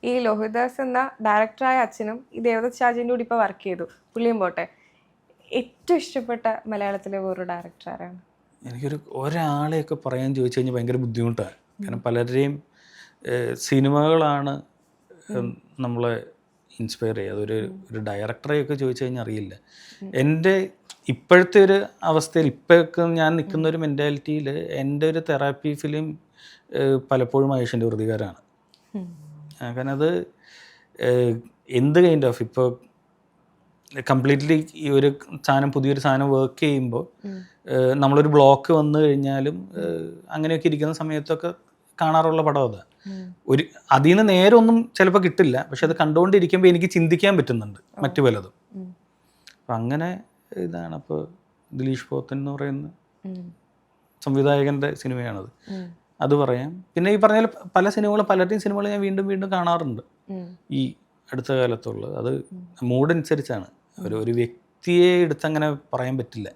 ഈ ലോഹിതദാസ് എന്ന ഡയറക്ടറായ അച്ഛനും ഈ ദേവദത്ത് ഷാജിൻ്റെ കൂടി ഇപ്പോൾ വർക്ക് ചെയ്തു, പുള്ളിയും പോട്ടെ. ഏറ്റവും ഇഷ്ടപ്പെട്ട മലയാളത്തിലെ വേറൊരു ഡയറക്ടർ ആരാണ്? ഒരാളെയൊക്കെ പറയാൻ ചോദിച്ചു കഴിഞ്ഞാൽ ഭയങ്കര ബുദ്ധിമുട്ടാണ്. കാരണം പലരുടെയും സിനിമകളാണ് നമ്മളെ ഇൻസ്പയർ ചെയ്യുക. ഒരു ഡയറക്ടറെയൊക്കെ ചോദിച്ചു കഴിഞ്ഞാൽ അറിയില്ല. എൻ്റെ ഇപ്പോഴത്തെ ഒരു അവസ്ഥയിൽ ഇപ്പോഴൊക്കെ ഞാൻ നിൽക്കുന്ന ഒരു മെൻറ്റാലിറ്റിയിൽ എൻ്റെ ഒരു തെറാപ്പി ഫിലിം പലപ്പോഴും മഹേഷിൻ്റെ പ്രതികാരമാണ്. കാരണം അത് എന്ത് കൈൻഡ് ഓഫ് ഇപ്പോൾ കംപ്ലീറ്റ്ലി ഈ ഒരു സാധനം പുതിയൊരു സാധനം വർക്ക് ചെയ്യുമ്പോൾ നമ്മളൊരു ബ്ലോക്ക് വന്നു കഴിഞ്ഞാലും അങ്ങനെയൊക്കെ ഇരിക്കുന്ന സമയത്തൊക്കെ കാണാറുള്ള പടം അതാണ്. അതിൽ നിന്ന് നേരെ ഒന്നും ചിലപ്പോൾ കിട്ടില്ല, പക്ഷെ അത് കണ്ടുകൊണ്ടിരിക്കുമ്പോൾ എനിക്ക് ചിന്തിക്കാൻ പറ്റുന്നുണ്ട് മറ്റു പലതും. അപ്പം അങ്ങനെ ഇതാണ്. അപ്പോൾ ദിലീഷ് പോത്തൻ എന്ന് പറയുന്ന സംവിധായകൻ്റെ സിനിമയാണത്, അത് പറയാം. പിന്നെ ഈ പറഞ്ഞ പല സിനിമകളും പലരുടെയും സിനിമകൾ ഞാൻ വീണ്ടും വീണ്ടും കാണാറുണ്ട് ഈ അടുത്ത കാലത്തുള്ളത്. അത് മൂഡനുസരിച്ചാണ്. ഒരു വ്യക്തിയെ എടുത്തങ്ങനെ പറയാൻ പറ്റില്ല.